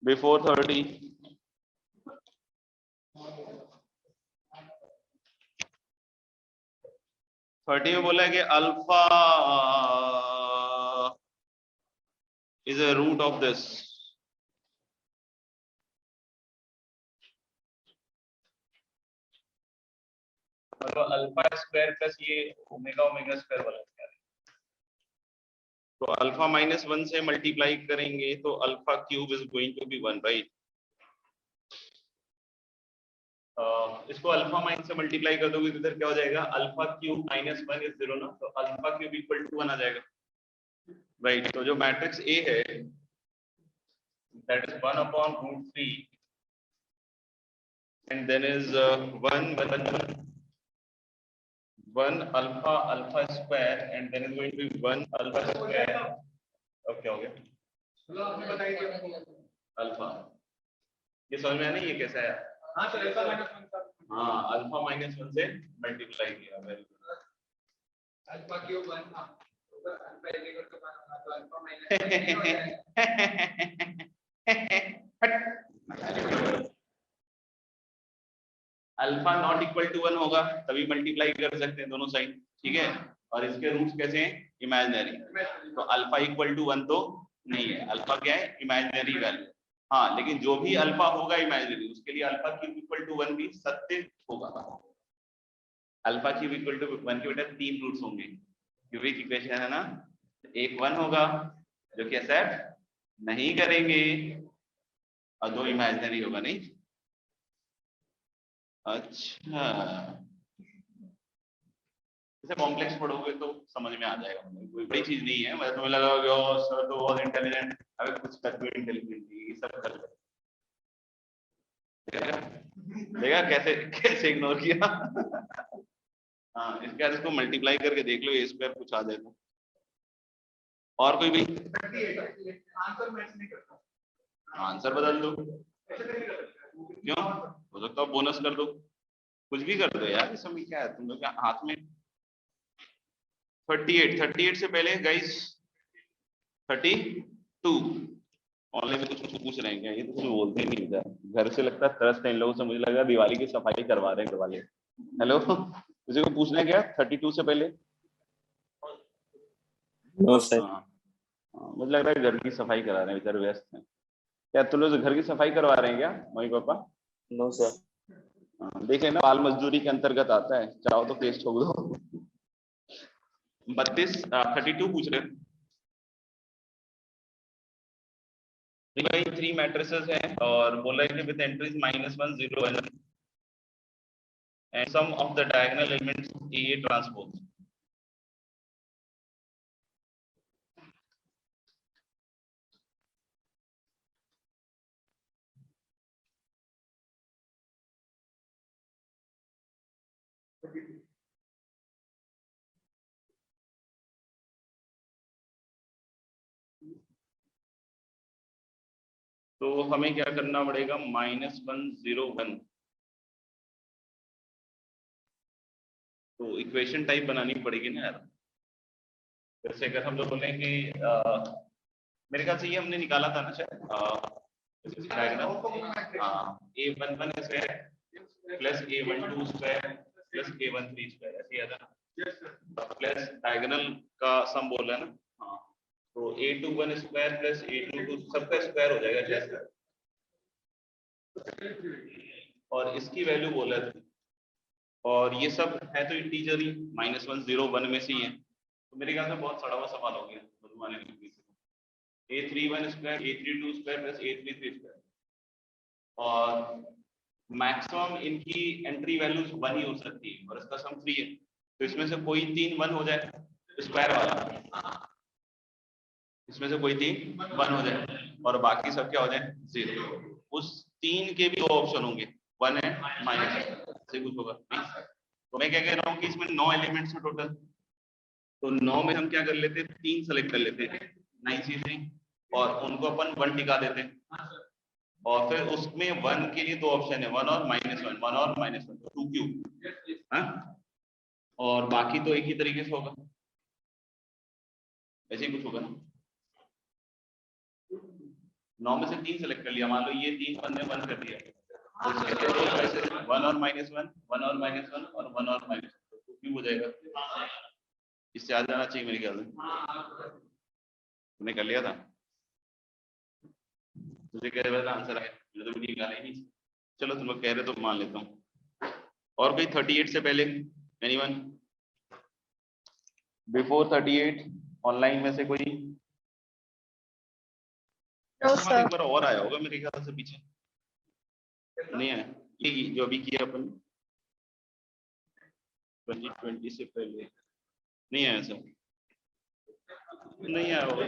Before 30 में बोला है कि alpha is a root of this. मतलब अल्फा स्क्वायर प्लस ये ओमेगा ओमेगा स्क्वायर वाला क्या है? तो अल्फा -1 से मल्टीप्लाई करेंगे तो alpha cube is going to be 1, right. इसको अल्फा माइनस से मल्टीप्लाई कर दोगे तो इधर क्या हो जाएगा, अल्फा क्यूब -1 इज 0 ना, तो अल्फा क्यूब इक्वल टू 1 आ जाएगा, राइट। तो जो मैट्रिक्स ए है that is 1/√3 and then is 1 alpha square and then is going to be 1 alpha square. Okay हो गया अल्फा, ये समझ में आया ना ये कैसा है? हाँ सर, अल्फा -1 का। हाँ, अल्फा -1 से मल्टीप्लाई किया, वेरी गुड। अल्फा क्यूब 1 था, ऊपर अल्फा इक्वल टू 1 होगा तो alpha -1 alpha not equal to 1 होगा तभी मल्टीप्लाई कर सकते हैं दोनों साइड, ठीक है। और इसके रूट्स कैसे हैं, इमेजिनरी, तो अल्फा इक्वल टू 1 तो नहीं है, अल्फा क्या है, इमेजिनरी वैल्यू। हाँ, लेकिन जो भी अल्फा होगा इमेजिनरी, उसके लिए अल्फा क्यूब इक्वल टू 1 भी सत्य होगा। अल्फा क्यूब इक्वल टू 1 के बेटा 3 रूट्स होंगे, क्यूबिक इक्वेशन है ना। एक 1 होगा जो कि एक्सेप्ट नहीं करेंगे और 2 इमेजिनरी होगा, नहीं। अच्छा, इसे कॉम्प्लेक्स पढ़ोगे तो समझ में आ जाएगा, कोई बड़ी चीज नहीं है। मतलब तुम्हें लगा होगा सर तो बहुत इंटेलिजेंट, अबे कुछ तक भी इंटेलिजेंट नहीं, ये सब कर देखा कैसे कैसे इग्नोर किया। हाँ, इसके बाद इसको मल्टीप्लाई करके देख लो, ए स्क्वायर कुछ आ जाए तो। और कोई भी आंसर मैच नहीं करता, आंसर बदल दो, ऐसे नहीं कर सकते। क्यों, हो सकता है बोनस कर दो, कुछ भी कर दो यार, इसमें क्या है, तुम लोग क्या हाथ में। 38 से पहले गाइस 32 ऑनलाइन में कुछ पूछ रहे हैं क्या, ये तो कुछ बोलते ही नहीं था घर से, लगता है तरस है इन लोगों से, मुझे लगा दिवाली की सफाई करवा रहे हैं घर वाले। हेलो, किसी को पूछना है क्या 32 से पहले? No sir. हाँ, मुझे लग रहा है घर की सफाई करा रहे हैं, बेचारे व्यस्त हैं। क्या तुम लोग घर की सफाई करवा रहे हैं क्या मम्मी पापा? No sir. देखे ना, बाल मजदूरी के अंतर्गत आता है, चाहो तो केस ठोक दो। 32 पूछ रहे हैं। 3x3 मैट्रिसेस हैं और बोला है कि with entries -1 0 1 and sum of the diagonal elements A transpose। तो हमें क्या करना पड़ेगा, -1 0 1, तो इक्वेशन टाइप बनानी पड़ेगी ना यार। जैसे अगर हम लोग बोले कि मेरे ख्याल से ये हमने निकाला था ना शायद, A11 square plus A12 square plus A13 square, ऐसे याद है ना, प्लस डायगोनल का सम बोल रहा है ना। हाँ, तो A21 स्क्वायर प्लस A22 सबका स्क्वायर हो जाएगा जैसे, और इसकी वैल्यू बोला था, और ये सब है तो इंटीजर ही, -1 0 1 में से ही है, तो मेरे ख्याल से बहुत सड़ा हुआ सवाल हो गया बनवाने में। A31 square A32 square plus A33 square, और मैक्सिमम इनकी एंट्री वैल्यूज 1 ही हो सकती है और इसका सम 3 है, तो इसमें से कोई 3 1 हो जाए स्क्वायर वाला, इसमें से कोई 3 1 हो जाए और बाकी सब क्या हो जाए 0। उस 3 के भी 2 ऑप्शन होंगे, 1 है माइनस ऐसे कुछ होगा। तो मैं क्या कह रहा हूँ कि इसमें 9 एलिमेंट्स हैं टोटल, तो 9 में हम क्या कर लेते हैं, 3 सेलेक्ट कर लेते हैं 9 चीजें, और उनको अपन 1 टिका देते हैं, और फिर उसमें 1 के लिए 2 ऑप्शन है, 1 और -1, 1 और -1, तो 2 क्यूब, हाँ, और बाकी तो एक ही तरीके से होगा, ऐसे ही कुछ होगा ना। 9 में से 3 सेलेक्ट कर लिया, मान लो ये 3 हमने 1 कर दिया, 1 और -1, 1 और -1 और 1 और -1, तो क्यों हो जाएगा, इससे आ जाना चाहिए मेरे ख्याल से। तुमने कर लिया था, तुझे कह रहे आंसर आया, मुझे तो निकाला ही नहीं। चलो तुम लोग कह रहे तो मान लेता हूँ। और कोई 38 से पहले, एनीवन बिफोर 38 ऑनलाइन में से कोई? एक बार और आया होगा मेरे ख्याल से पीछे, नहीं है ये जो अभी किया अपन 2020 से पहले, नहीं आया सर, नहीं आया होगा,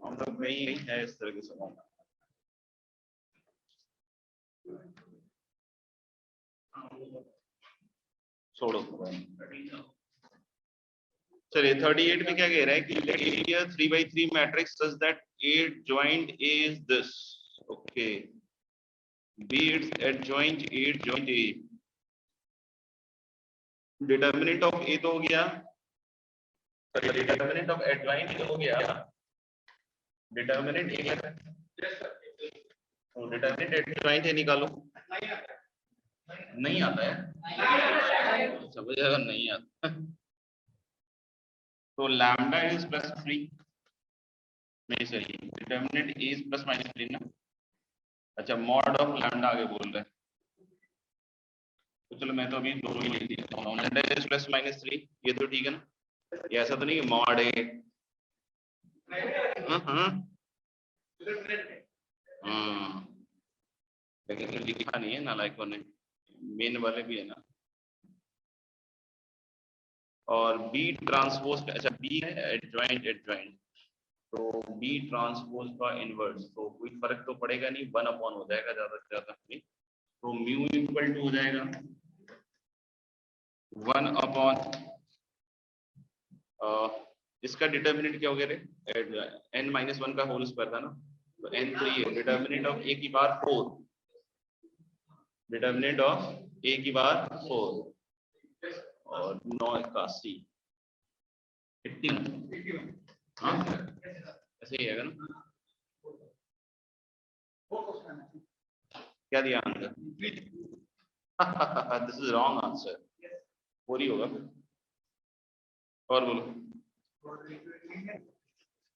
मतलब नहीं है इस तरह के सवाल। छोड़ो, चलिए 38 में क्या कह रहा है कि let A be a 3x3 matrix such that A joint A is this, okay, B its adjoint A joint A, determinant of A तो हो गया, determinant of adjoint A हो गया, determinant A तो determinant adjoint A निकालो, नहीं आता है, समझ जाएगा नहीं आता, तो लैम्डा इज +3 नहीं सही, डिटरमिनेंट इज +-3 ना, अच्छा मॉड ऑफ लैम्डा आगे बोल रहे हैं, तो चलो मैं तो अभी दोनों ही लिख देता हूं, लैम्डा इज +-3, ये तो ठीक है ना, ये ऐसा तो नहीं कि मॉड है, लेकिन लिखा नहीं है ना लाइकों ने, मेन वाले भी है ना, और बी ट्रांसपोज, अच्छा बी है एडजॉइंट, तो बी ट्रांसपोज का इनवर्स, तो कोई फर्क तो पड़ेगा नहीं, 1/, हो जाएगा ज्यादा से ज्यादा, तो म्यू इक्वल टू हो जाएगा 1/, इसका डिटर्मिनेंट क्या हो गया रे, n-1 का होल स्क्वायर था ना, तो n3 है, डिटर्मिनेंट ऑफ a की बार 4, डिटर्मिनेंट ऑफ a की बार 4 और 981 हाँ ऐसे ही है ना, क्या दिया answer, this is wrong answer, 4 ही होगा, और बोलो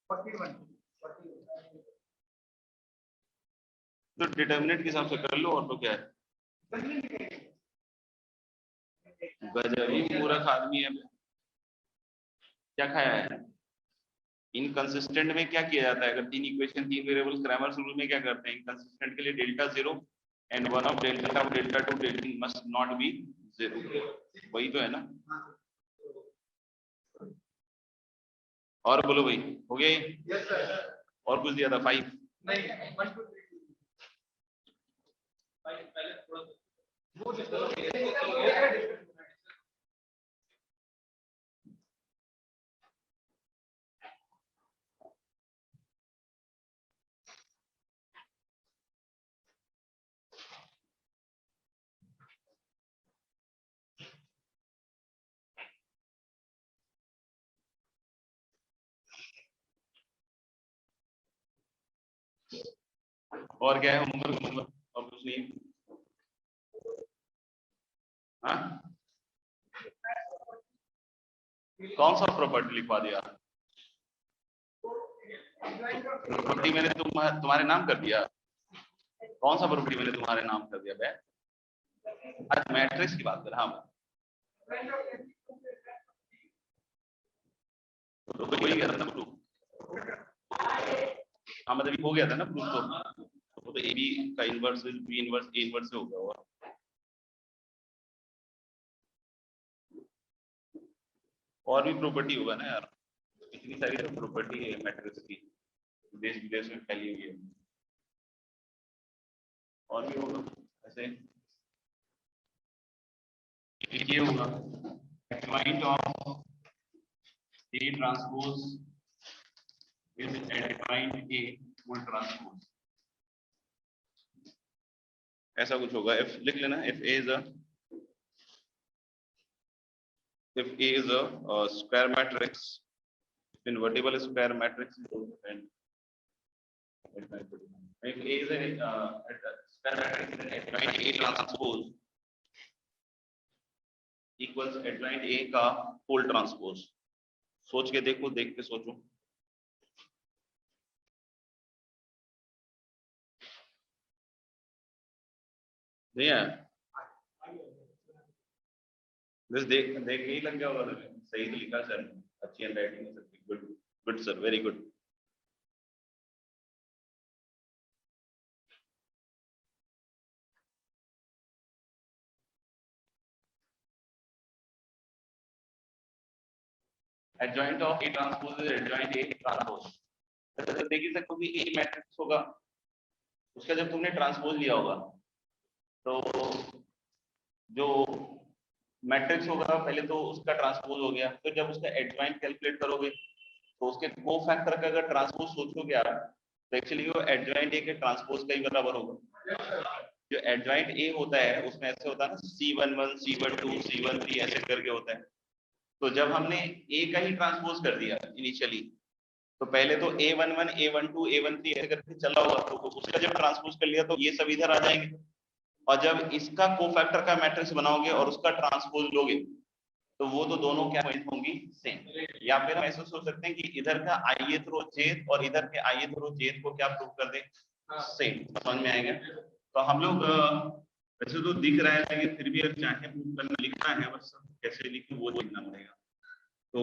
41 तो डिटर्मिनेंट के हिसाब से कर लो, और तो क्या है, गजब ही मूर्ख आदमी है, क्या खाया है, इनकंसिस्टेंट में क्या किया जाता है, अगर 3 इक्वेशन 3 वेरिएबल्स, क्रैमर्स रूल में क्या करते हैं, इनकंसिस्टेंट के लिए delta 0 and 1 of delta 2 delta must not be 0, वही तो है ना, और बोलो भाई हो गया ये? यस सर, और कुछ दिया था 5 नहीं 1 2 3 पहले थोड़ा वो और क्या है होमवर्क, और कुछ नहीं, हाँ कौन सा प्रॉपर्टी लिखवा दिया, प्रॉपर्टी मैंने तुम्हारे नाम कर दिया, कौन सा प्रॉपर्टी मैंने तुम्हारे नाम कर दिया बे, आज मैट्रिक्स की बात कर, हाँ तो वही गया था ना प्रूफ, हाँ मतलब हो गया था ना प्रूफ, तो ए बी का inverse B inverse A inverse से हो गया होगा, और भी प्रॉपर्टी होगा ना यार, इतनी सारी तो प्रॉपर्टी है मैट्रिक्स की, देश विदेश में फैली हुई है, और भी होगा ऐसे, ये होगा adjoint of A transpose is adjoint A full transpose, ऐसा कुछ होगा, if लिख लेना, if A is a square matrix, invertible square matrix, If A is a square matrix, then adjoint A transpose equals adjoint A का full transpose. सोच के देखो, देख के सोचो. नहीं है, बस देख देख के ही लग गया होगा तुम्हें. सही तो लिखा सर, अच्छी हैंडराइटिंग है sir. Good good sir, very good. adjoint of A transpose is adjoint A transpose. तो देखिए सर, क्योंकि A मैट्रिक्स होगा, उसका जब तुमने ट्रांसपोज लिया होगा तो जो मैट्रिक्स होगा पहले तो उसका ट्रांसपोज हो गया, फिर जब उसका एडजॉइंट कैलकुलेट करोगे तो उसके कोफैक्टर का अगर ट्रांसपोज सोचोगे आप, तो एक्चुअली वो एडजॉइंट ए के ट्रांसपोज का ही बराबर होगा. जो एडजॉइंट ए होता है उसमें ऐसे होता है ना, C11 C12 C13 ऐसे करके होता है. तो जब हमने ए का ही ट्रांसपोज कर दिया इनिशियली, तो पहले तो A11 A12 A13 ऐसे करके चला होगा, तो उसका जब ट्रांसपोज कर लिया तो ये सब इधर आ जाएंगे. और जब इसका कोफैक्टर का मैट्रिक्स बनाओगे और उसका ट्रांसपोज लोगे तो वो तो दोनों क्या होंगी, सेम. या फिर हम ऐसे सोच सकते हैं कि इधर का ith रो jth और इधर के ith रो jth को क्या प्रूव कर दे, सेम. समझ में आएगा. तो हम लोग वैसे तो दिख रहा है, लेकिन फिर भी अगर चाहे प्रूव करना लिखना है, बस कैसे लिखूं वो लिखना पड़ेगा. तो